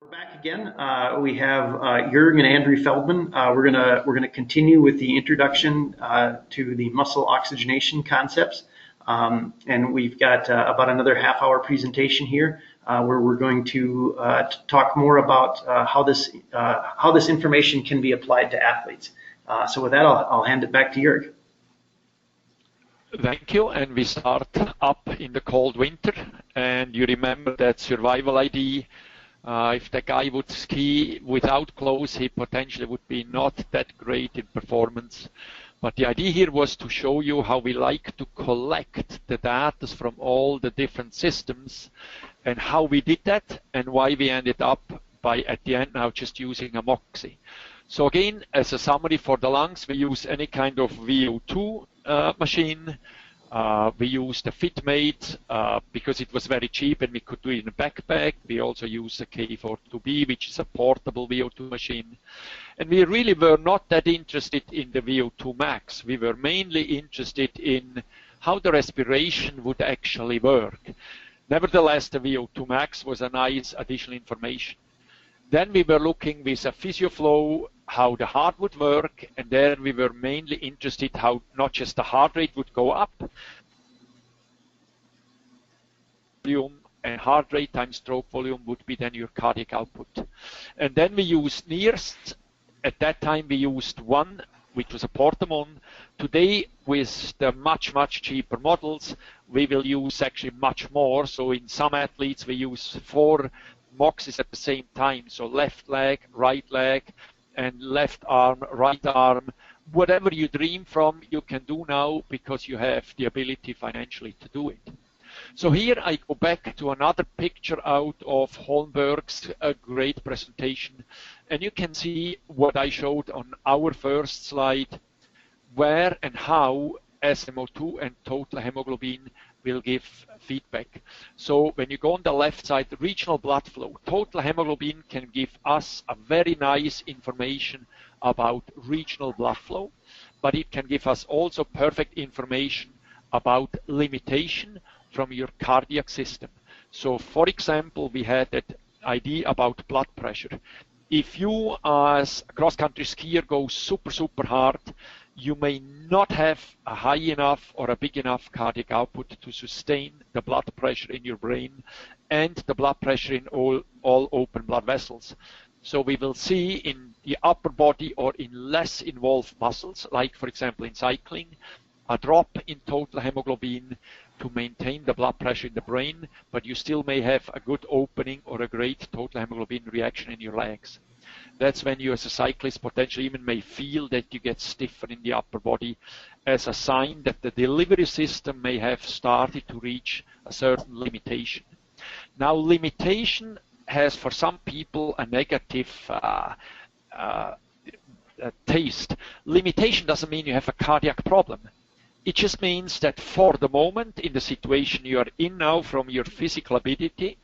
We're back again. We have Jürgen and Andrew Feldman. We're gonna continue with the introduction to the muscle oxygenation concepts, and we've got about another half-hour presentation here where we're going to talk more about how this information can be applied to athletes. So with that, I'll hand it back to Jürg. Thank you. And we start up in the cold winter, and you remember that survival ID. If the guy would ski without clothes, he potentially would be not that great in performance. But the idea here was to show you how we like to collect the data from all the different systems and how we did that and why we ended up by, at the end now, just using a Moxy. So again, as a summary for the lungs, we use any kind of VO2 machine. We used a FitMate because it was very cheap and we could do it in a backpack. We also used a K42B, which is a portable VO2 machine. And we really were not that interested in the VO2 max. We were mainly interested in how the respiration would actually work. Nevertheless, the VO2 max was a nice additional information. Then we were looking with a PhysioFlow how the heart would work, and then we were mainly interested how not just the heart rate would go up, volume and heart rate times stroke volume would be then your cardiac output. And then we used NIRS. At that time we used one, which was a Portamon. Today, with the much cheaper models, we will use actually much more. So in some athletes we use 4 Moxys at the same time, so left leg, right leg, and left arm, right arm. Whatever you dream from, you can do now because you have the ability financially to do it. So here I go back to another picture out of Holmberg's great presentation, and you can see what I showed on our first slide, where and how SMO2 and total hemoglobin will give feedback. So when you go on the left side, the regional blood flow, total hemoglobin can give us a very nice information about regional blood flow, but it can give us also perfect information about limitation from your cardiac system. So for example, we had that idea about blood pressure. If you as a cross-country skier go super hard, you may not have a high enough or a big enough cardiac output to sustain the blood pressure in your brain and the blood pressure in all open blood vessels. So we will see in the upper body or in less involved muscles, like for example in cycling, a drop in total hemoglobin to maintain the blood pressure in the brain, but you still may have a good opening or a great total hemoglobin reaction in your legs. That's when you as a cyclist potentially even may feel that you get stiffer in the upper body as a sign that the delivery system may have started to reach a certain limitation. Now limitation has for some people a negative taste. Limitation doesn't mean you have a cardiac problem. It just means that for the moment, in the situation you are in now from your physical ability,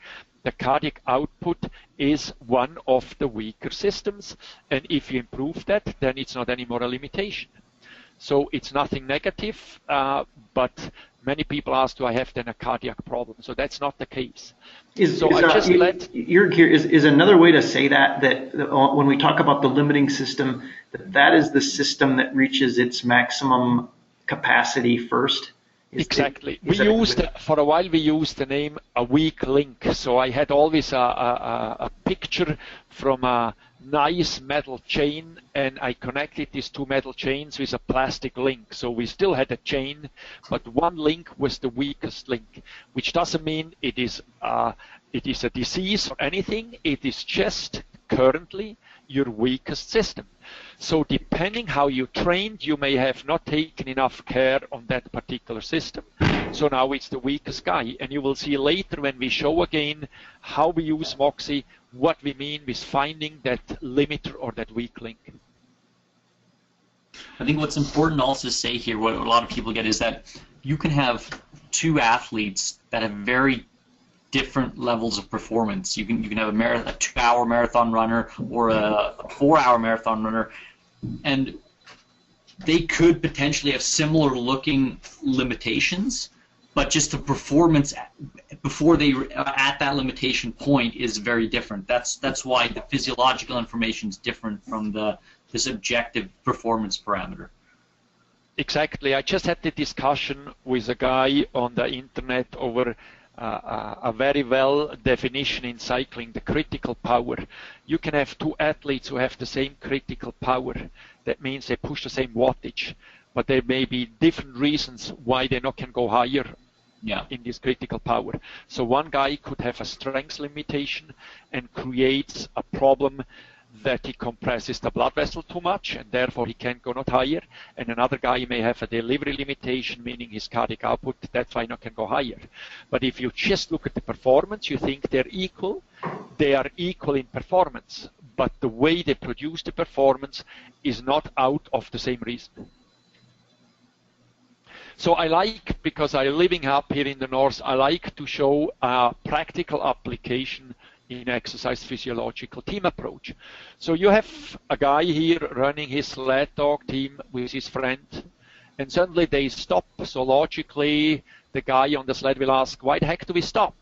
the cardiac output is one of the weaker systems, and if you improve that, then it's not anymore a limitation. So it's nothing negative, but many people ask, do I have then a cardiac problem? So that's not the case. Is another way to say that when we talk about the limiting system, that is the system that reaches its maximum capacity first? Exactly. For a while we used the name a weak link. So I had always a picture from a nice metal chain, and I connected these 2 metal chains with a plastic link. So we still had a chain, but one link was the weakest link, which doesn't mean it is a disease or anything. It is just currently your weakest system. So depending how you trained, you may have not taken enough care on that particular system. So now it's the weakest guy. And you will see later when we show again how we use Moxy, what we mean with finding that limiter or that weak link. I think what's important also to say here, what a lot of people get, is that you can have 2 athletes that have very different levels of performance. You can have a 2-hour marathon runner or a 4-hour marathon runner, and they could potentially have similar looking limitations, but just the performance before they at that limitation point is very different. That's why the physiological information is different from this objective performance parameter. Exactly. I just had the discussion with a guy on the internet over a very well definition in cycling, the critical power. You can have two athletes who have the same critical power. That means they push the same wattage, but there may be different reasons why they not can go higher in this critical power. So one guy could have a strength limitation and creates a problem that he compresses the blood vessel too much, and therefore he can't go not higher. And another guy may have a delivery limitation, meaning his cardiac output, that's why he not can go higher. But if you just look at the performance, you think they're equal. They are equal in performance, but the way they produce the performance is not out of the same reason. So I like, because I'm living up here in the north, I like to show a practical application in exercise physiological team approach. So you have a guy here running his sled dog team with his friend, and suddenly they stop. So logically, the guy on the sled will ask, why the heck do we stop?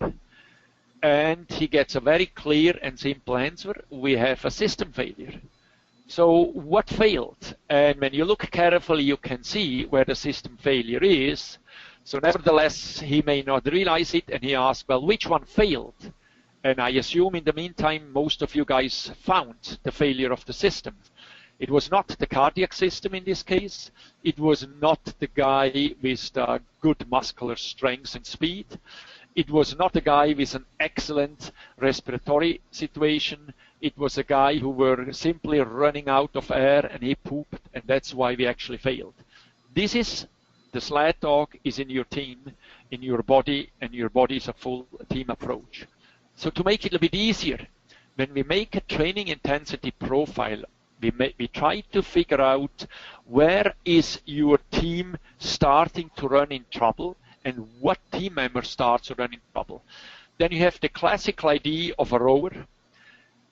And he gets a very clear and simple answer. We have a system failure. So what failed? And when you look carefully, you can see where the system failure is. So nevertheless, he may not realize it, and he asks, well, which one failed? And I assume in the meantime, most of you guys found the failure of the system. It was not the cardiac system in this case. It was not the guy with the good muscular strength and speed. It was not a guy with an excellent respiratory situation. It was a guy who were simply running out of air and he pooped, and that's why we actually failed. This is the sled dog is in your team, in your body, and your body is a full team approach. So to make it a bit easier, when we make a training intensity profile, we try to figure out where is your team starting to run in trouble and what team member starts to run in trouble. Then you have the classical idea of a rower.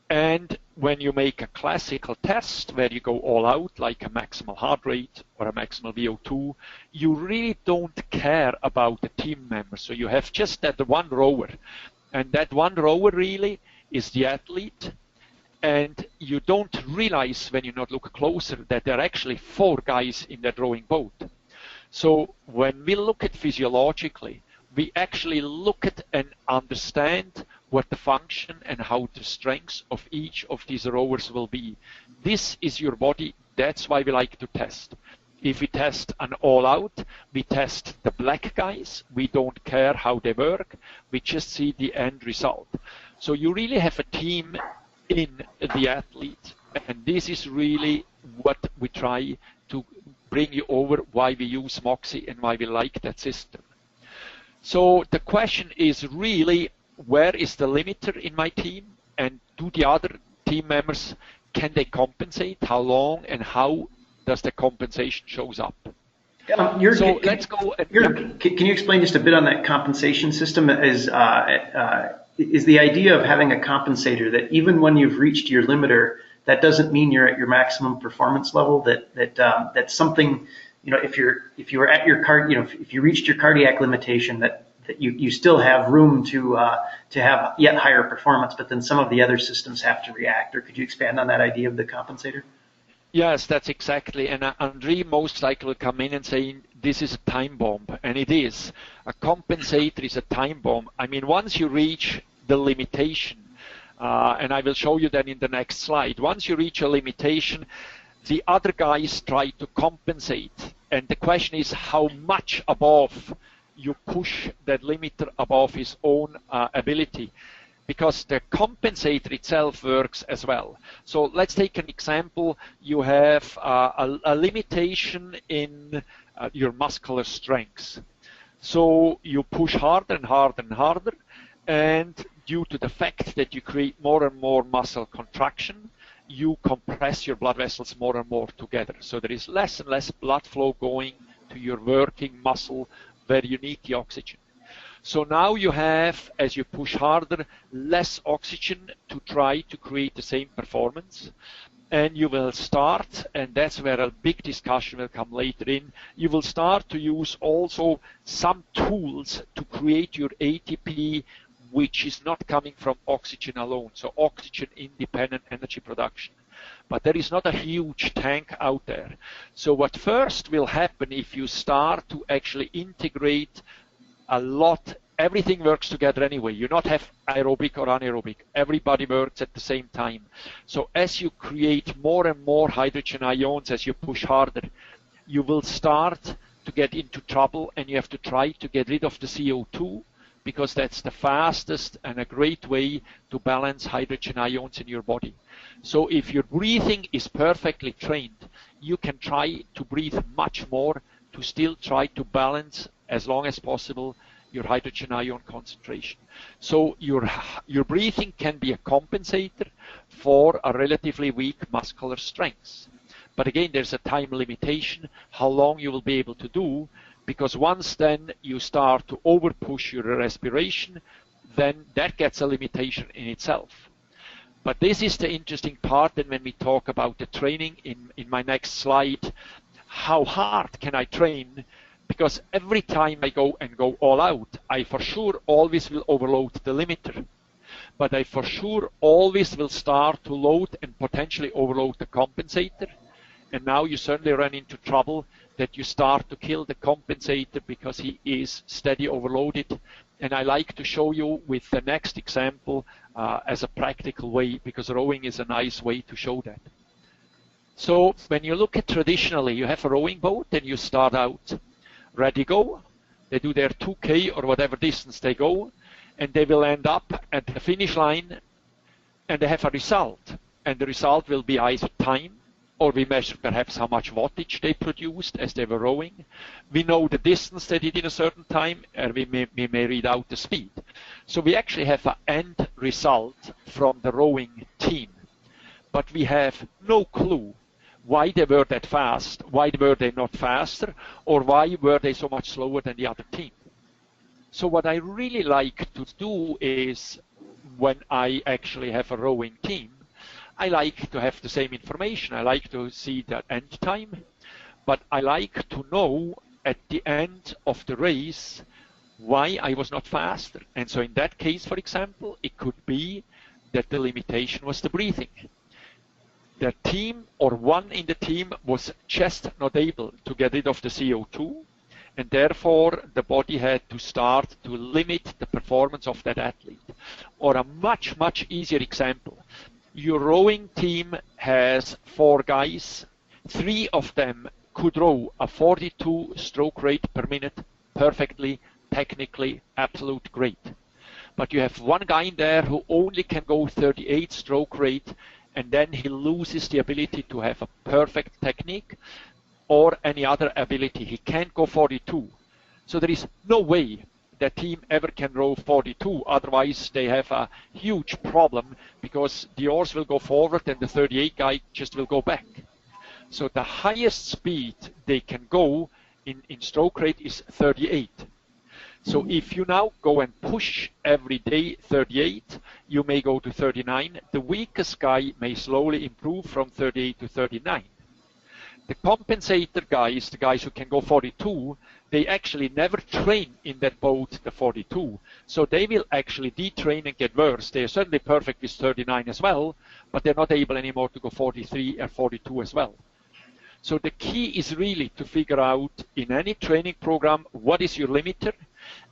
And when you make a classical test where you go all out, like a maximal heart rate or a maximal VO2, you really don't care about the team member. So you have just that one rower. And that one rower really is the athlete. And you don't realize when you not look closer that there are actually 4 guys in that rowing boat. So when we look at physiologically, we actually look at and understand what the function and how the strengths of each of these rowers will be. This is your body. That's why we like to test. If we test an all-out, we test the black guys. We don't care how they work. We just see the end result. So you really have a team in the athlete. And this is really what we try to bring you over, why we use Moxy and why we like that system. So the question is really, where is the limiter in my team? And do the other team members, can they compensate? How long and how does the compensation shows up? Let's go. Can you explain just a bit on that compensation system? Is the idea of having a compensator that even when you've reached your limiter, that doesn't mean you're at your maximum performance level? That's something, if you were at your if you reached your cardiac limitation, that you still have room to have yet higher performance, but then some of the other systems have to react. Or could you expand on that idea of the compensator? Yes, that's exactly. And Andre most likely will come in and say, this is a time bomb. And it is. A compensator is a time bomb. I mean, once you reach the limitation, and I will show you that in the next slide, once you reach a limitation, the other guys try to compensate. And the question is how much above you push that limiter above his own ability. Because the compensator itself works as well. So let's take an example. You have a limitation in your muscular strength. So you push harder and harder and harder, and due to the fact that you create more and more muscle contraction, you compress your blood vessels more and more together. So there is less and less blood flow going to your working muscle where you need the oxygen. So now you have, as you push harder, less oxygen to try to create the same performance. and you will start, and that's where a big discussion will come later in, you will start to use also some tools to create your ATP which is not coming from oxygen alone, so oxygen independent energy production. But there is not a huge tank out there. So what first will happen if you start to actually integrate a lot, everything works together anyway. You not have aerobic or anaerobic. Everybody works at the same time. So as you create more and more hydrogen ions, as you push harder, you will start to get into trouble, and you have to try to get rid of the CO2, because that's the fastest and a great way to balance hydrogen ions in your body. So if your breathing is perfectly trained, you can try to breathe much more to still try to balance as long as possible your hydrogen ion concentration. So your breathing can be a compensator for a relatively weak muscular strength. But again, there's a time limitation how long you will be able to do, because once then you start to overpush your respiration, then that gets a limitation in itself. But this is the interesting part, and when we talk about the training in my next slide, how hard can I train? Because every time I go all out, I for sure always will overload the limiter. But I for sure always will start to load and potentially overload the compensator. And now you certainly run into trouble that you start to kill the compensator because he is steady overloaded. And I like to show you with the next example as a practical way, because rowing is a nice way to show that. So when you look at traditionally, you have a rowing boat and you start out, ready, go. They do their 2K or whatever distance they go, and they will end up at the finish line, and they have a result. And the result will be either time, or we measure perhaps how much wattage they produced as they were rowing. We know the distance they did in a certain time, and we may read out the speed. So we actually have an end result from the rowing team. But we have no clue why they were that fast, why were they not faster, or why were they so much slower than the other team. So what I really like to do is, when I actually have a rowing team, I like to have the same information. I like to see the end time, but I like to know at the end of the race why I was not faster. And so in that case, for example, it could be that the limitation was the breathing. The team, or one in the team, was just not able to get rid of the CO2, and therefore the body had to start to limit the performance of that athlete. Or a much, much easier example. Your rowing team has 4 guys. 3 of them could row a 42 stroke rate per minute perfectly, technically, absolute great. But you have 1 guy in there who only can go 38 stroke rate, and then he loses the ability to have a perfect technique or any other ability. He can't go 42. So there is no way the team ever can row 42, otherwise they have a huge problem, because the oars will go forward and the 38 guy just will go back. So the highest speed they can go in stroke rate is 38. So if you now go and push every day 38, you may go to 39. The weakest guy may slowly improve from 38 to 39. The compensator guys, the guys who can go 42, they actually never train in that boat, the 42. So they will actually detrain and get worse. They are certainly perfect with 39 as well, but they're not able anymore to go 43 or 42 as well. So the key is really to figure out in any training program, what is your limiter,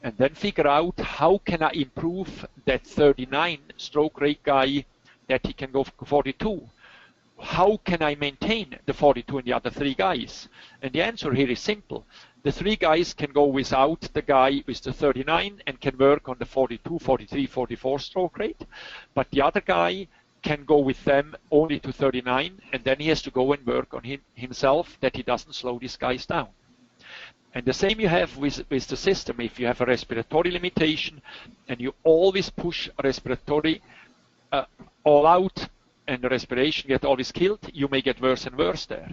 and then figure out how can I improve that 39 stroke rate guy that he can go 42. How can I maintain the 42 and the other 3 guys? And the answer here is simple. The 3 guys can go without the guy with the 39 and can work on the 42, 43, 44 stroke rate. But the other guy can go with them only to 39, and then he has to go and work on himself that he doesn't slow these guys down. And the same you have with the system. If you have a respiratory limitation and you always push respiratory all out, and the respiration gets always killed, you may get worse and worse there.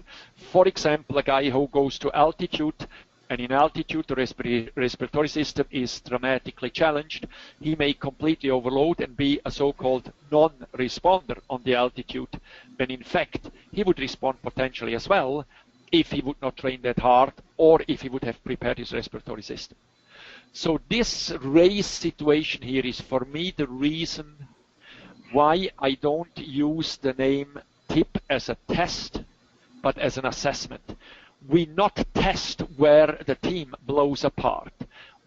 For example, a guy who goes to altitude, and in altitude the respiratory system is dramatically challenged, he may completely overload and be a so-called non-responder on the altitude, when in fact he would respond potentially as well if he would not train that hard or if he would have prepared his respiratory system. So this race situation here is for me the reason why I don't use the name TIP as a test, but as an assessment. We not test where the team blows apart.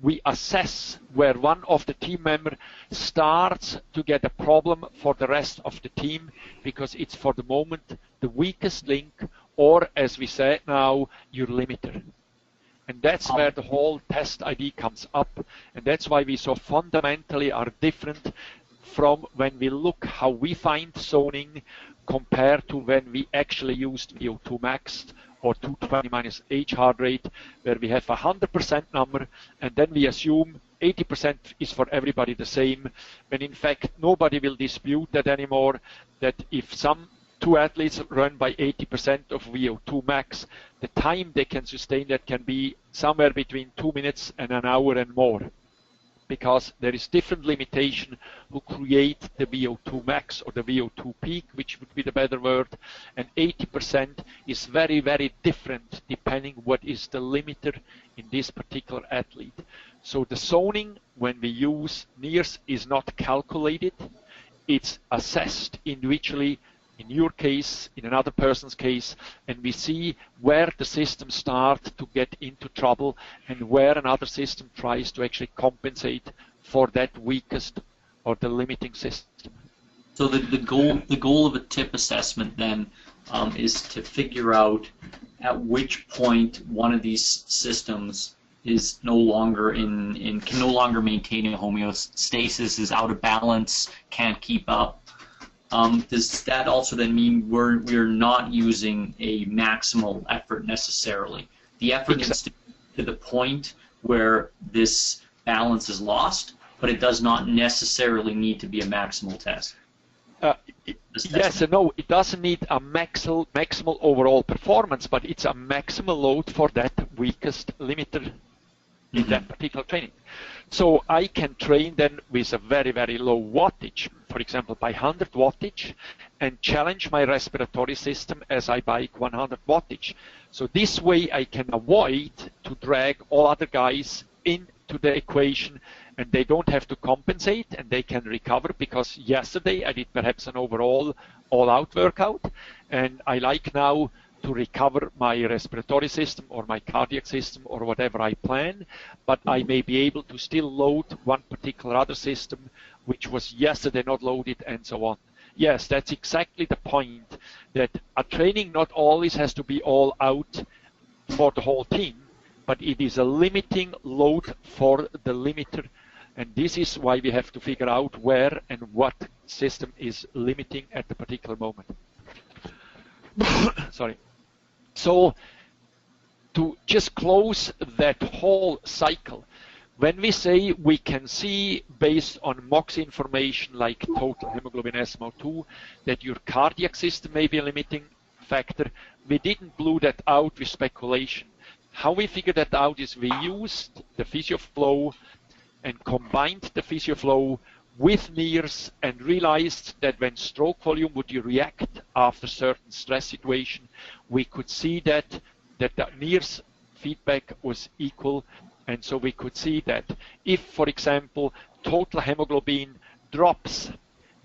We assess where one of the team members starts to get a problem for the rest of the team because it's for the moment the weakest link, or as we said now, your limiter. And that's where the whole test ID comes up. And that's why we so fundamentally are different from when we look how we find zoning compared to when we actually used VO2 max or 220 minus H heart rate, where we have a 100% number, and then we assume 80% is for everybody the same, when in fact nobody will dispute that anymore, that if some two athletes run by 80% of VO2 max, the time they can sustain that can be somewhere between 2 minutes and an hour and more, because there is different limitation who create the VO2 max or the VO2 peak, which would be the better word, and 80% is very, very different depending what is the limiter in this particular athlete. So the zoning when we use NIRS is not calculated, it's assessed individually, in your case, in another person's case, and we see where the system starts to get into trouble and where another system tries to actually compensate for that weakest or the limiting system. So the goal of a TIP assessment then is to figure out at which point one of these systems is no longer can no longer maintain a homeostasis, is out of balance, can't keep up. Does that also then mean we're not using a maximal effort necessarily? The effort needs to be to the point where this balance is lost, but it does not necessarily need to be a maximal test. Yes and no, it doesn't need a maximal overall performance, but it's a maximal load for that weakest limiter in that particular training. So I can train then with a very, very low wattage, for example by 100 wattage, and challenge my respiratory system as I bike 100 wattage. So this way I can avoid to drag all other guys into the equation, and they don't have to compensate and they can recover, because yesterday I did perhaps an overall all-out workout, and I like now to recover my respiratory system or my cardiac system or whatever I plan, but I may be able to still load one particular other system which was yesterday not loaded, and so on. Yes, that's exactly the point, that a training not always has to be all out for the whole team, but it is a limiting load for the limiter, and this is why we have to figure out where and what system is limiting at the particular moment. Sorry. So to just close that whole cycle, when we say we can see based on Moxie information like total hemoglobin SMO2 that your cardiac system may be a limiting factor, we didn't blow that out with speculation. How we figured that out is we used the PhysioFlow and combined the PhysioFlow with NIRS and realized that when stroke volume would react after certain stress situation, we could see that the NIRS feedback was equal, and so we could see that if, for example, total hemoglobin drops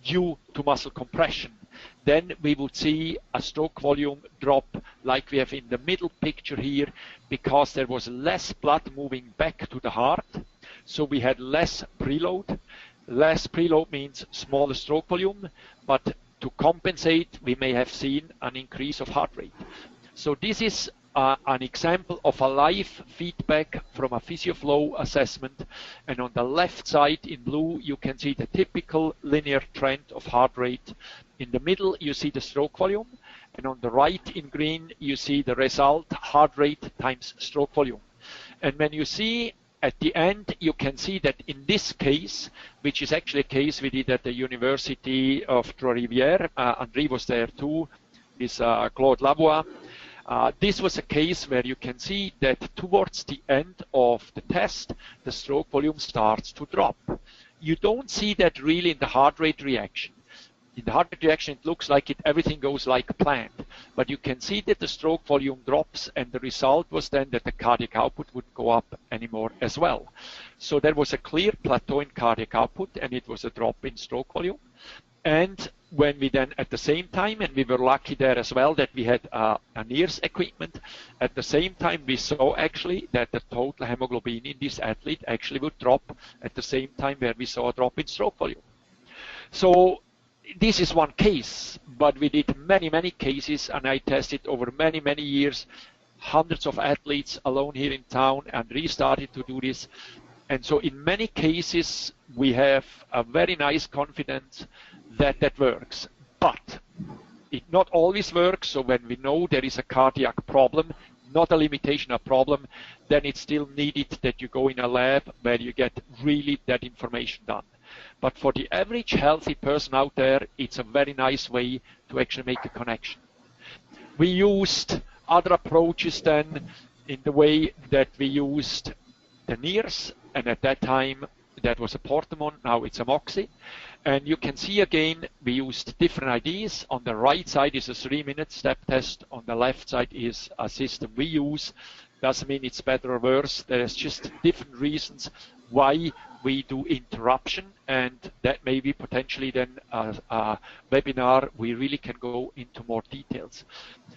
due to muscle compression, then we would see a stroke volume drop like we have in the middle picture here, because there was less blood moving back to the heart, so we had less preload. Less preload means smaller stroke volume, but to compensate, we may have seen an increase of heart rate. So this is an example of a live feedback from a PhysioFlow assessment. And on the left side in blue, you can see the typical linear trend of heart rate. In the middle, you see the stroke volume. And on the right in green, you see the result, heart rate times stroke volume. And when you see at the end, you can see that in this case, which is actually a case we did at the University of Trois-Rivières, André was there too, is Claude Lavoie. This was a case where you can see that towards the end of the test, the stroke volume starts to drop. You don't see that really in the heart rate reaction. in the heart rate reaction, it looks like everything goes like planned. But you can see that the stroke volume drops, and the result was then that the cardiac output wouldn't go up anymore as well. So there was a clear plateau in cardiac output, and it was a drop in stroke volume. And when we then, at the same time, and we were lucky there as well that we had a NIRS equipment, at the same time we saw actually that the total hemoglobin in this athlete actually would drop at the same time where we saw a drop in stroke volume. So this is one case, but we did many, many cases, and I tested over many, many years, hundreds of athletes alone here in town, and restarted to do this. And so in many cases, we have a very nice confidence that that works. But it not always works, so when we know there is a cardiac problem, not a limitation, a problem, then it's still needed that you go in a lab where you get really that information done. But for the average healthy person out there, it's a very nice way to actually make a connection. We used other approaches then in the way that we used the NIRS, and at that time that was a Portamon, now it's a Moxy. And you can see again, we used different IDs. On the right side is a 3-minute step test. On the left side is a system we use. Doesn't mean it's better or worse. There's just different reasons why we do interruption, and that may be potentially then a webinar we really can go into more details.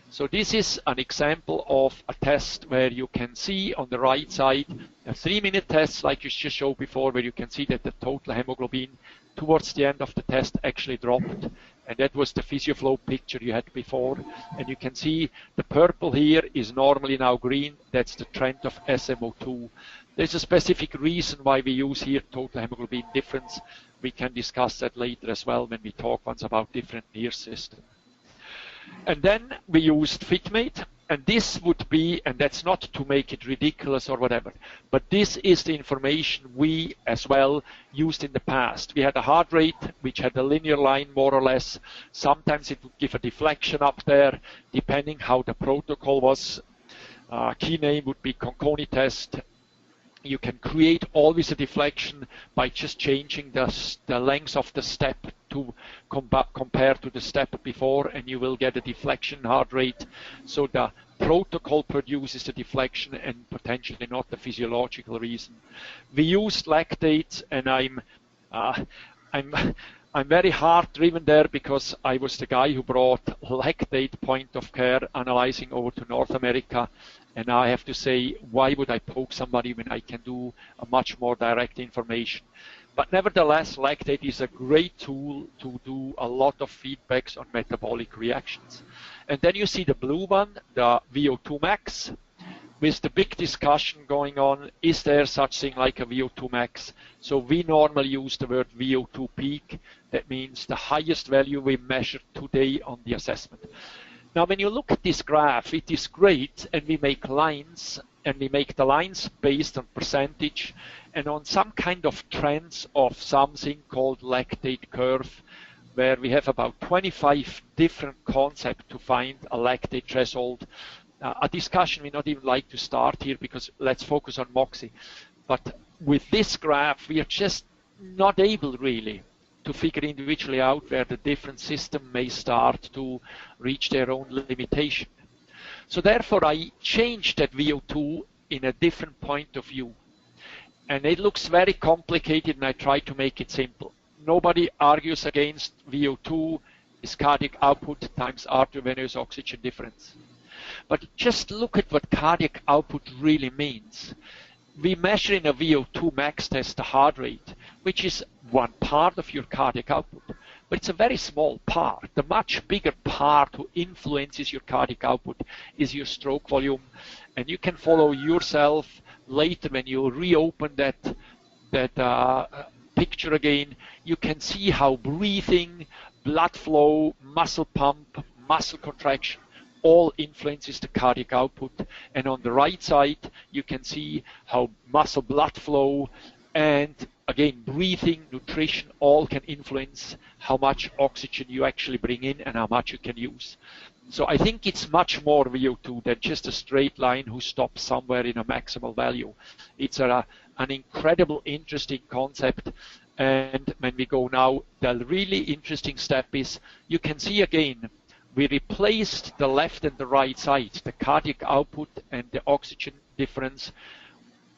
So this is an example of a test where you can see on the right side a 3-minute test like you just showed before, where you can see that the total hemoglobin towards the end of the test actually dropped, and that was the PhysioFlow picture you had before. And you can see the purple here is normally now green. That's the trend of SMO2. There's a specific reason why we use here total hemoglobin difference. We can discuss that later as well when we talk once about different NIRS systems. And then we used FitMate, and this would be, and that's not to make it ridiculous or whatever, but this is the information we as well used in the past. We had a heart rate which had a linear line more or less. Sometimes it would give a deflection up there, depending how the protocol was. Key name would be Conconi test. You can create always a deflection by just changing the length of the step to compare to the step before, and you will get a deflection heart rate. So the protocol produces the deflection and potentially not the physiological reason. We used lactate, and I'm very hard driven there because I was the guy who brought lactate point of care analyzing over to North America. And I have to say, why would I poke somebody when I can do a much more direct information? But nevertheless, lactate is a great tool to do a lot of feedbacks on metabolic reactions. And then you see the blue one, the VO2 max, with the big discussion going on, is there such thing like a VO2 max? So we normally use the word VO2 peak. That means the highest value we measure today on the assessment. Now, when you look at this graph, it is great, and we make lines, and we make the lines based on percentage and on some kind of trends of something called lactate curve, where we have about 25 different concepts to find a lactate threshold. A discussion we not even like to start here because let's focus on Moxy. But with this graph, we are just not able really to figure individually out where the different system may start to reach their own limitation. So therefore I changed that VO2 in a different point of view. And it looks very complicated, and I try to make it simple. Nobody argues against VO2 is cardiac output times arteriovenous oxygen difference. But just look at what cardiac output really means. We measure in a VO2 max test the heart rate, which is one part of your cardiac output. But it's a very small part. The much bigger part who influences your cardiac output is your stroke volume. And you can follow yourself later when you reopen that picture again. You can see how breathing, blood flow, muscle pump, muscle contraction all influences the cardiac output. And on the right side, you can see how muscle blood flow and again, breathing, nutrition, all can influence how much oxygen you actually bring in and how much you can use. So I think it's much more VO2 than just a straight line who stops somewhere in a maximal value. It's an incredible, interesting concept. And when we go now, the really interesting step is, you can see again, we replaced the left and the right side, the cardiac output and the oxygen difference,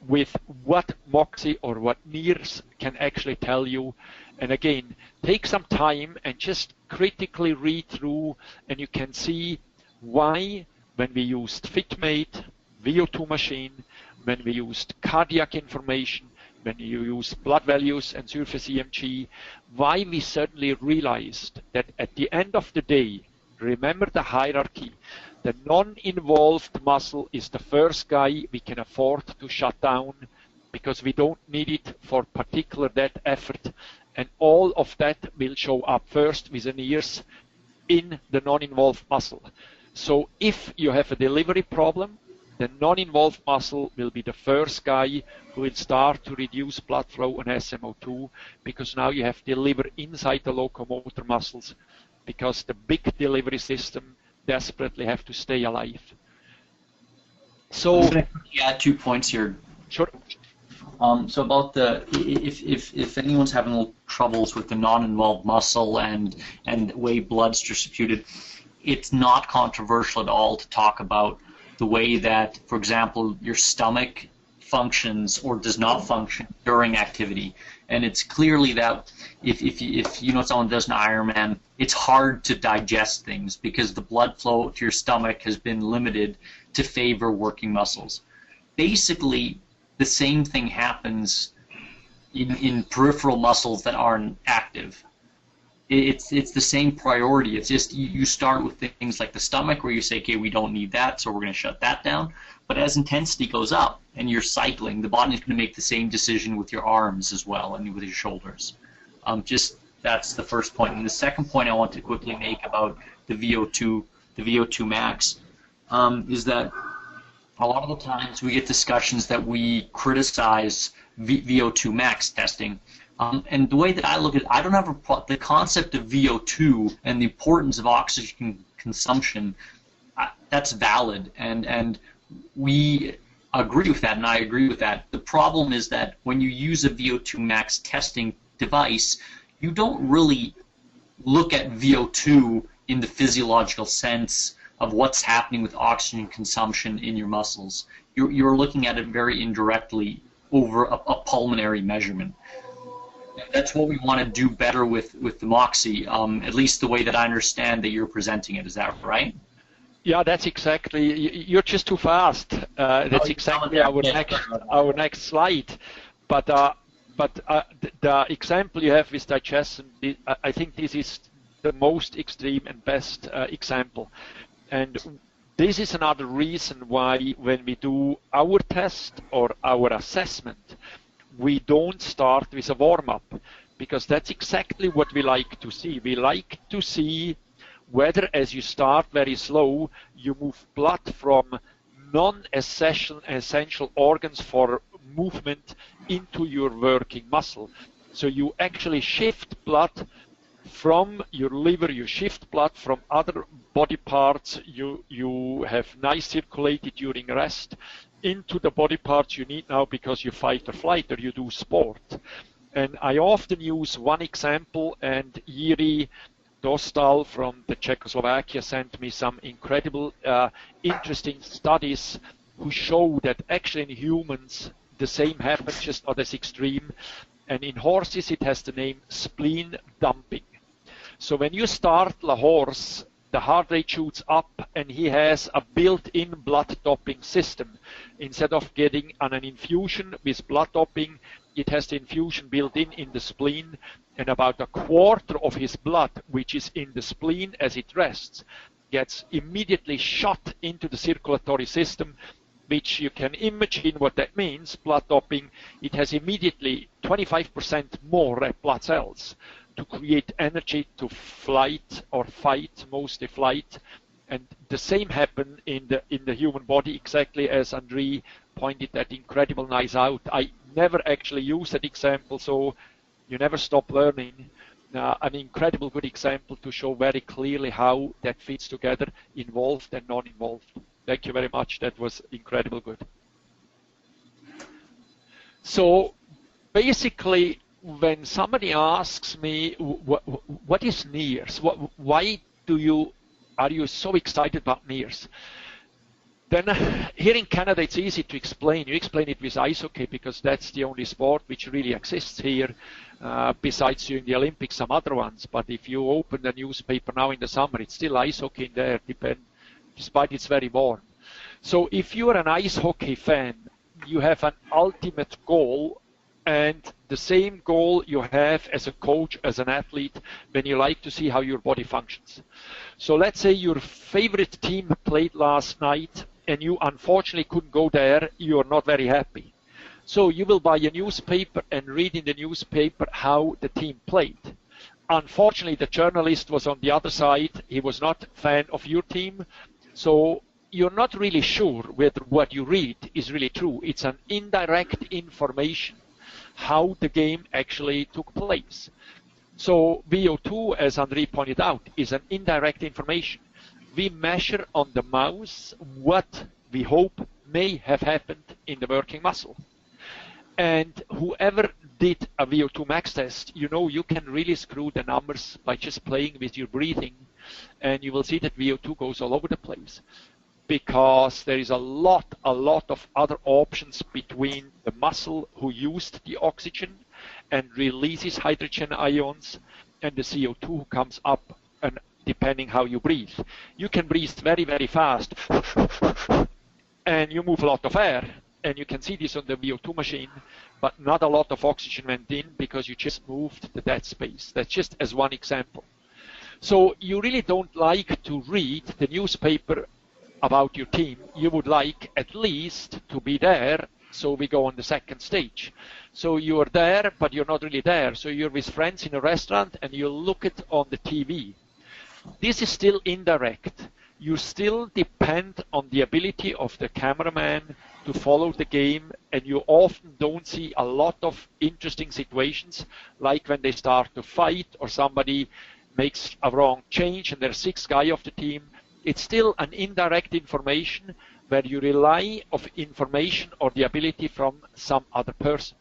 with what Moxy or what NIRS can actually tell you. And again, take some time and just critically read through, and you can see why, when we used FitMate, VO2 machine, when we used cardiac information, when you use blood values and surface EMG, why we certainly realized that at the end of the day, remember the hierarchy, the non-involved muscle is the first guy we can afford to shut down, because we don't need it for particular that effort, and all of that will show up first with the ears in the non-involved muscle. So if you have a delivery problem, the non-involved muscle will be the first guy who will start to reduce blood flow and SMO2, because now you have deliver inside the locomotor muscles, because the big delivery system desperately have to stay alive. So, I'm going to add 2 points here. Sure. So about the, if anyone's having little troubles with the non-involved muscle and way blood's distributed, it's not controversial at all to talk about the way that, for example, your stomach functions or does not function during activity. And it's clearly that if you know someone does an Ironman, it's hard to digest things because the blood flow to your stomach has been limited to favor working muscles. Basically, the same thing happens in peripheral muscles that aren't active. It's the same priority. It's just you start with things like the stomach where you say, okay, we don't need that, so we're going to shut that down. But as intensity goes up and you're cycling, the body's going to make the same decision with your arms as well and with your shoulders. That's the first point. And the second point I want to quickly make about the VO2 max is that a lot of the times we get discussions that we criticize VO2 max testing. And the way that I look at it, I don't have the concept of VO2 and the importance of oxygen consumption. That's valid, and we agree with that, and I agree with that. The problem is that when you use a VO2 max testing device, you don't really look at VO2 in the physiological sense of what's happening with oxygen consumption in your muscles. You're looking at it very indirectly over a pulmonary measurement. That's what we want to do better with the Moxy, at least the way that I understand that you're presenting it. Is that right? Yeah, that's exactly. You're just too fast. That's exactly our next slide. But the example you have with digestion, I think this is the most extreme and best example. And this is another reason why when we do our test or our assessment, we don't start with a warm-up, because that's exactly what we like to see. We like to see whether, as you start very slow, you move blood from non-essential organs for movement into your working muscle. So you actually shift blood from your liver, you shift blood from other body parts you have nice circulated during rest into the body parts you need now because you fight or flight or you do sport. And I often use one example, and Jiří Dostal from the Czechoslovakia sent me some incredible, interesting studies who show that actually in humans the same happens, just not as extreme. And in horses it has the name spleen dumping. So when you start a horse, the heart rate shoots up and he has a built-in blood doping system. Instead of getting an infusion with blood doping, it has the infusion built in the spleen, and about a quarter of his blood, which is in the spleen as it rests, gets immediately shot into the circulatory system, which you can imagine what that means. Blood doping, it has immediately 25% more red blood cells to create energy to flight or fight, mostly flight. And the same happened in the human body, exactly as Andrei pointed that incredible nice out. I never actually used that example, so you never stop learning. An incredible good example to show very clearly how that fits together, involved and non-involved. Thank you very much. That was incredible good. So basically, when somebody asks me, what is NIRS? Why are you so excited about NIRS? Then here in Canada, it's easy to explain. You explain it with ice hockey because that's the only sport which really exists here. Besides during the Olympics, some other ones. But if you open the newspaper now in the summer, it's still ice hockey in there, despite it's very warm. So if you're an ice hockey fan, you have an ultimate goal, and the same goal you have as a coach, as an athlete, when you like to see how your body functions. So let's say your favorite team played last night, and you unfortunately couldn't go there. You're not very happy. So you will buy a newspaper and read in the newspaper how the team played. Unfortunately, the journalist was on the other side. He was not a fan of your team. So you're not really sure whether what you read is really true. It's an indirect information how the game actually took place. So VO2, as André pointed out, is an indirect information. We measure on the mouse what we hope may have happened in the working muscle. And whoever did a VO2 max test, you know you can really screw the numbers by just playing with your breathing, and you will see that VO2 goes all over the place, because there is a lot of other options between the muscle who used the oxygen and releases hydrogen ions, and the CO2 who comes up, and depending how you breathe. You can breathe very, very fast, and you move a lot of air, and you can see this on the VO2 machine, but not a lot of oxygen went in because you just moved the dead space. That's just as one example. So you really don't like to read the newspaper about your team. You would like at least to be there, so we go on the second stage. So you're there, but you're not really there. So you're with friends in a restaurant and you look it on the TV. This is still indirect. You still depend on the ability of the cameraman to follow the game, and you often don't see a lot of interesting situations, like when they start to fight or somebody makes a wrong change and there's 6 guys of the team. It's still an indirect information where you rely on information or the ability from some other person.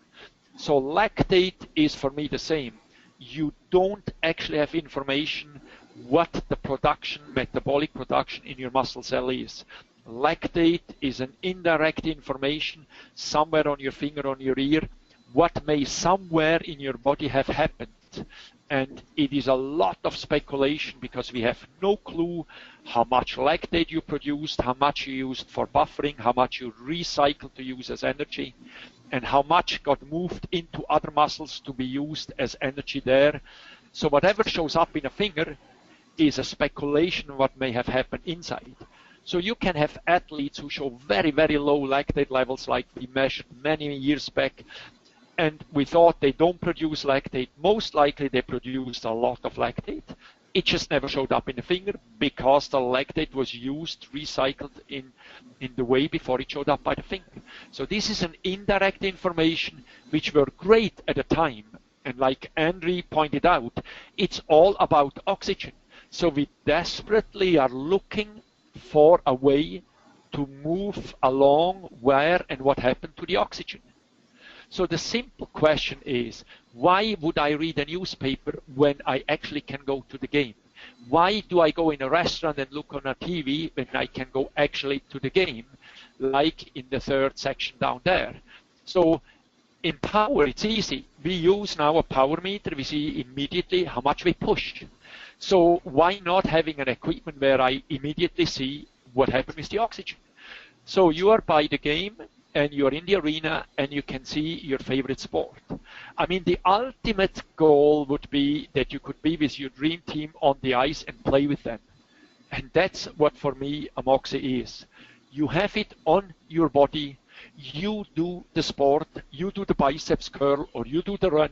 So lactate is for me the same. You don't actually have information what the production, metabolic production in your muscle cell is. Lactate is an indirect information somewhere on your finger, on your ear, what may somewhere in your body have happened. And it is a lot of speculation because we have no clue how much lactate you produced, how much you used for buffering, how much you recycled to use as energy, and how much got moved into other muscles to be used as energy there. So whatever shows up in a finger is a speculation of what may have happened inside. So you can have athletes who show very, very low lactate levels, like we measured many years back, and we thought they don't produce lactate. Most likely they produced a lot of lactate. It just never showed up in the finger because the lactate was used, recycled in the way before it showed up by the finger. So this is an indirect information which were great at the time. And like Andre pointed out, it's all about oxygen. So we desperately are looking for a way to move along where and what happened to the oxygen. So the simple question is, why would I read a newspaper when I actually can go to the game? Why do I go in a restaurant and look on a TV when I can go actually to the game, like in the third section down there? So in power, it's easy. We use now a power meter. We see immediately how much we push. So why not having an equipment where I immediately see what happened with the oxygen? So you are by the game, and you're in the arena, and you can see your favorite sport. I mean, the ultimate goal would be that you could be with your dream team on the ice and play with them. And that's what, for me, a Moxy is. You have it on your body. You do the sport. You do the biceps curl, or you do the run.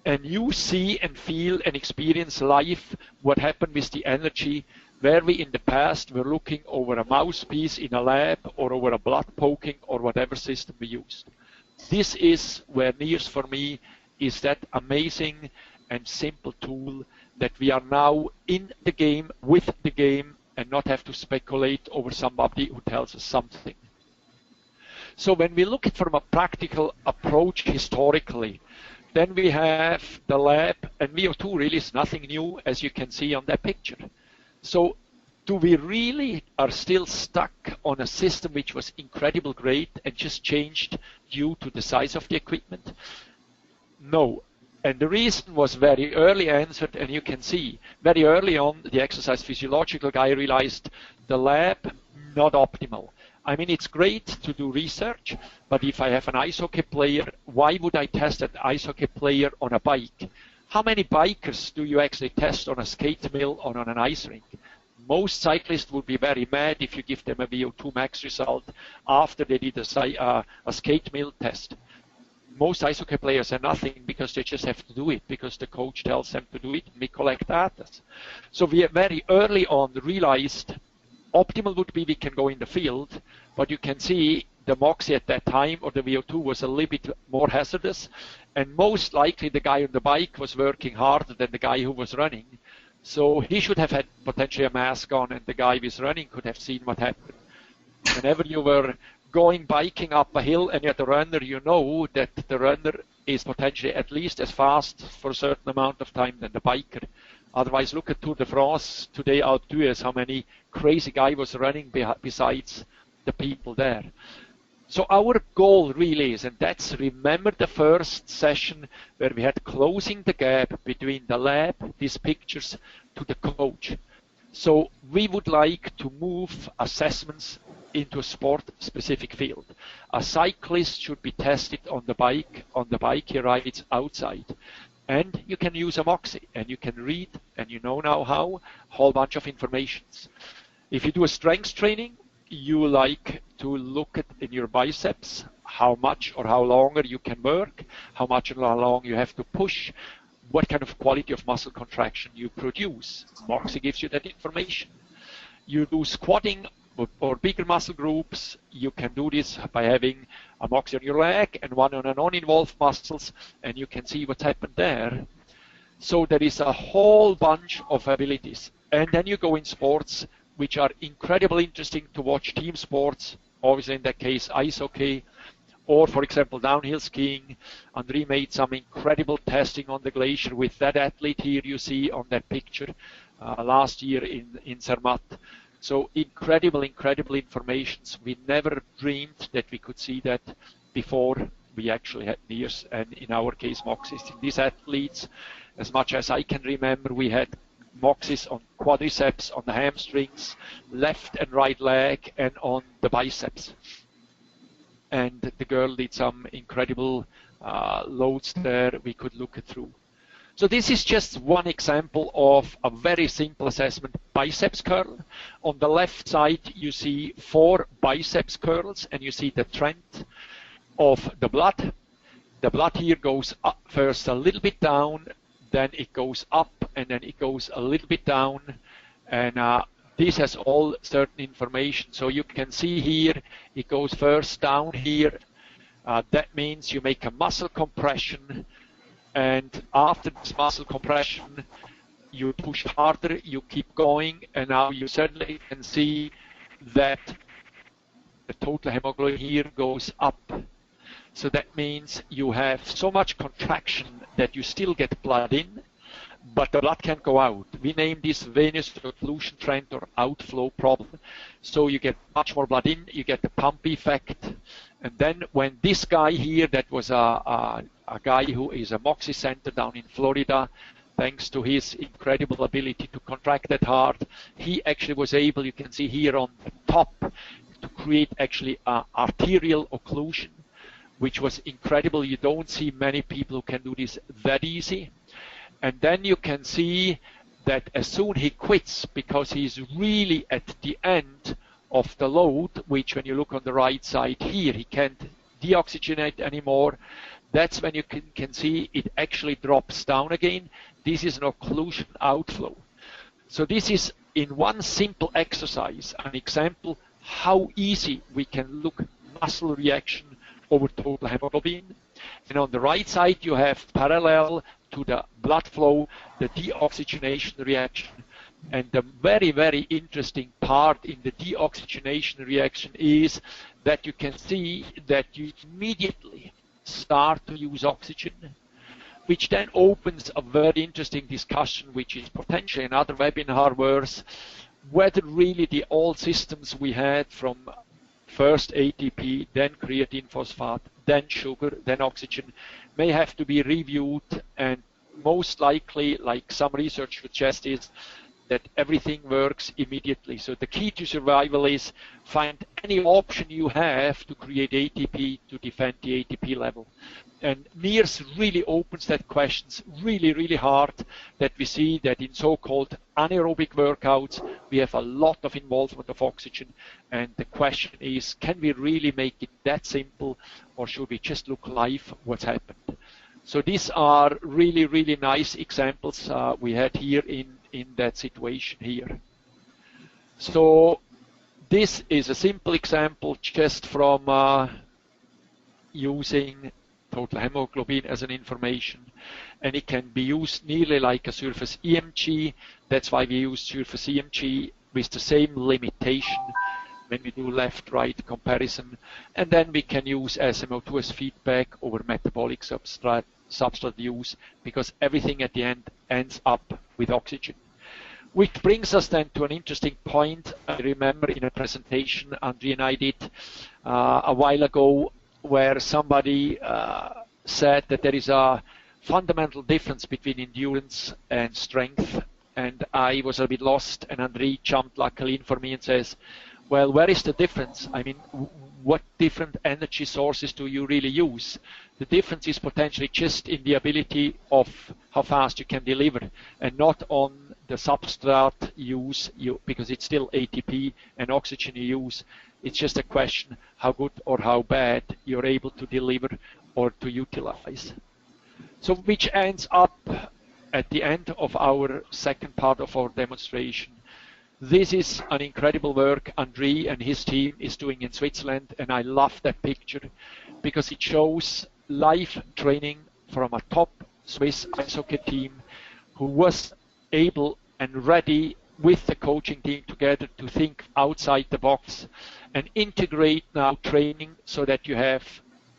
And you see and feel and experience live what happened with the energy, where we in the past were looking over a mouthpiece in a lab or over a blood poking or whatever system we used. This is where NIRS for me is that amazing and simple tool that we are now in the game, with the game, and not have to speculate over somebody who tells us something. So when we look at from a practical approach historically, Then we have the lab, and VO2 really is nothing new, as you can see on that picture. So do we really are still stuck on a system which was incredibly great and just changed due to the size of the equipment? No. And the reason was very early answered, and you can see very early on the exercise physiological guy realized the lab not optimal. I mean, it's great to do research, but if I have an ice hockey player, why would I test that ice hockey player on a bike? How many bikers do you actually test on a skate mill or on an ice rink? Most cyclists would be very mad if you give them a VO2 max result after they did a skate mill test. Most ice hockey players are nothing because they just have to do it because the coach tells them to do it and we collect data. So we very early on realized optimal would be we can go in the field, but you can see the Moxy at that time or the VO2 was a little bit more hazardous, and most likely the guy on the bike was working harder than the guy who was running. So he should have had potentially a mask on, and the guy who was running could have seen what happened. Whenever you were going biking up a hill and you're the runner, you know that the runner is potentially at least as fast for a certain amount of time than the biker. Otherwise, look at Tour de France today outdoors, how many crazy guy was running besides the people there. So our goal really is, and that's remember the first session where we had closing the gap between the lab, these pictures, to the coach. So we would like to move assessments into a sport-specific field. A cyclist should be tested on the bike he rides outside. And you can use a Moxy, and you can read, and you know now how, a whole bunch of informations. If you do a strength training, you like to look at in your biceps how much or how longer you can work, how much or how long you have to push, what kind of quality of muscle contraction you produce. Moxy gives you that information. You do squatting or bigger muscle groups, you can do this by having a Moxy on your leg and one on a non-involved muscles, and you can see what's happened there. So there is a whole bunch of abilities. And then you go in sports which are incredibly interesting to watch, team sports, obviously in that case ice hockey, or for example downhill skiing. André made some incredible testing on the glacier with that athlete here you see on that picture last year in Zermatt. So incredible information. We never dreamed that we could see that before we actually had NIRS, and in our case Moxys. In these athletes, as much as I can remember, we had Moxys on quadriceps, on the hamstrings, left and right leg, and on the biceps. And the girl did some incredible loads there we could look through. So this is just one example of a very simple assessment, biceps curl. On the left side, you see 4 biceps curls, and you see the trend of the blood. The blood here goes up first a little bit down, then it goes up, and then it goes a little bit down. And this has all certain information. So you can see here, it goes first down here. That means you make a muscle compression. And after this muscle compression, you push harder, you keep going, and now you suddenly can see that the total hemoglobin here goes up. So that means you have so much contraction that you still get blood in, but the blood can't go out. We name this venous occlusion trend or outflow problem. So you get much more blood in, you get the pump effect. And then when this guy here, that was a guy who is a Moxy center down in Florida, thanks to his incredible ability to contract that heart, he actually was able, you can see here on the top, to create actually an arterial occlusion, which was incredible. You don't see many people who can do this that easy. And then you can see that as soon he quits, because he's really at the end of the load, which when you look on the right side here, he can't deoxygenate anymore. That's when you can see it actually drops down again. This is an occlusion outflow. So this is in one simple exercise, an example how easy we can look muscle reaction over total hemoglobin. And on the right side, you have parallel to the blood flow, the deoxygenation reaction. And the very, very interesting part in the deoxygenation reaction is that you can see that you immediately start to use oxygen. which then opens a very interesting discussion, which is potentially another webinar worth, whether really the old systems we had from first ATP, then creatine phosphate, then sugar, then oxygen, may have to be reviewed, and most likely, like some research suggests, is that everything works immediately. So the key to survival is find any option you have to create ATP to defend the ATP level. And NIRS really opens that questions really, really hard, that we see that in so-called anaerobic workouts, we have a lot of involvement of oxygen. And the question is, can we really make it that simple, or should we just look live what's happened? So these are really, really nice examples we had here in that situation here. So this is a simple example just from using total hemoglobin as an information, and it can be used nearly like a surface EMG. That's why we use surface EMG with the same limitation when we do left-right comparison, and then we can use SMO2 as feedback over metabolic substrate use, because everything at the end ends up with oxygen. Which brings us then to an interesting point. I remember in a presentation Andrea and I did a while ago, where somebody said that there is a fundamental difference between endurance and strength, and I was a bit lost, and Andrea jumped luckily in for me and says, well, where is the difference? I mean, what different energy sources do you really use? The difference is potentially just in the ability of how fast you can deliver, and not on the substrate use, because it's still ATP and oxygen you use. It's just a question how good or how bad you're able to deliver or to utilize. So which ends up at the end of our second part of our demonstration. This is an incredible work André and his team is doing in Switzerland, and I love that picture because it shows live training from a top Swiss ice hockey team who was able and ready with the coaching team together to think outside the box and integrate now training so that you have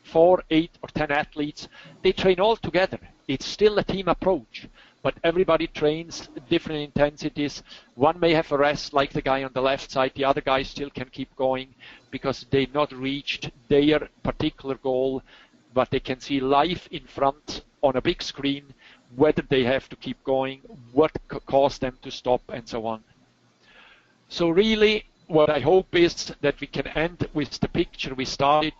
4, 8, or 10 athletes. They train all together. It's still a team approach, but everybody trains different intensities. One may have a rest, like the guy on the left side. The other guy still can keep going because they've not reached their particular goal, but they can see live in front on a big screen whether they have to keep going, what caused them to stop, and so on. So really, what I hope is that we can end with the picture we started,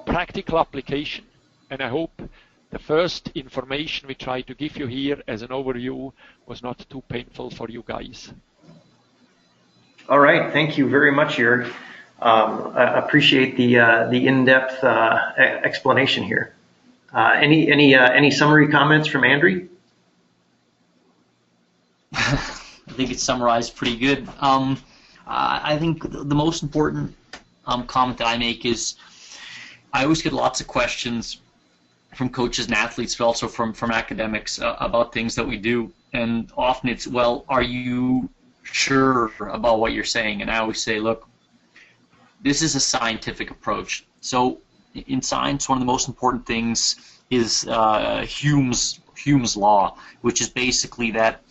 practical application, and I hope the first information we try to give you here as an overview was not too painful for you guys. All right, thank you very much, Jörg. I appreciate the in-depth explanation here. Any summary comments from Andrew? I think it's summarized pretty good. I think the most important comment that I make is I always get lots of questions from coaches and athletes, but also from academics about things that we do. And often it's, well, are you sure about what you're saying? And I always say, look, this is a scientific approach. So in science, one of the most important things is Hume's law, which is basically that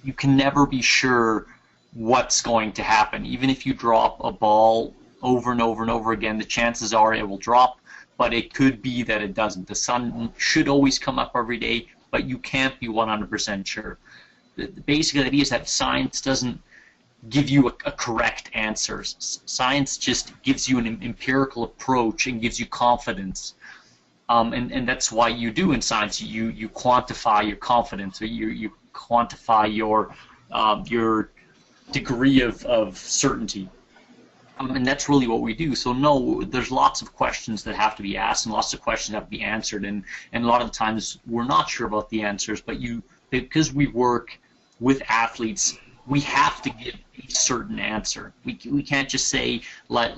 you can never be sure what's going to happen. Even if you drop a ball over and over and over again, the chances are it will drop, but it could be that it doesn't. The sun should always come up every day, but you can't be 100% sure. The basic idea is that science doesn't give you a correct answer. Science just gives you an empirical approach and gives you confidence. And that's why you do in science. You quantify your confidence, or you quantify your degree of certainty. And that's really what we do. So no, there's lots of questions that have to be asked, and lots of questions have to be answered, and a lot of the times we're not sure about the answers, but because we work with athletes, we have to give a certain answer. We can't just say, like,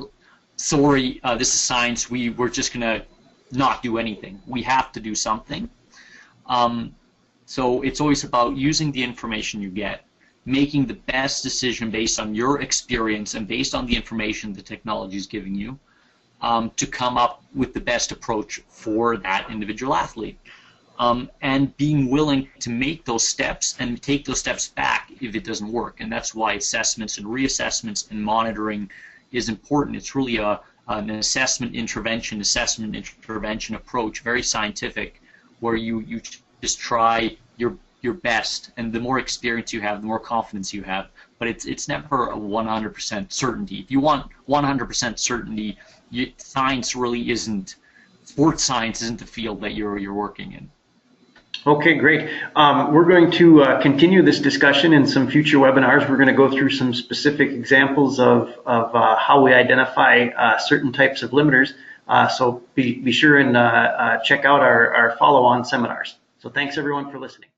sorry, this is science, we're just going to not do anything. We have to do something. So it's always about using the information you get, making the best decision based on your experience and based on the information the technology is giving you, to come up with the best approach for that individual athlete. and being willing to make those steps and take those steps back if it doesn't work. And that's why assessments and reassessments and monitoring is important. It's really an assessment intervention approach, very scientific, where you just try your best, and the more experience you have, the more confidence you have. But it's never a 100% certainty. If you want 100% certainty, science really isn't. Sports science isn't the field that you're working in. Okay, great. We're going to continue this discussion in some future webinars. We're going to go through some specific examples of how we identify certain types of limiters. So be sure and check out our follow-on seminars. So thanks everyone for listening.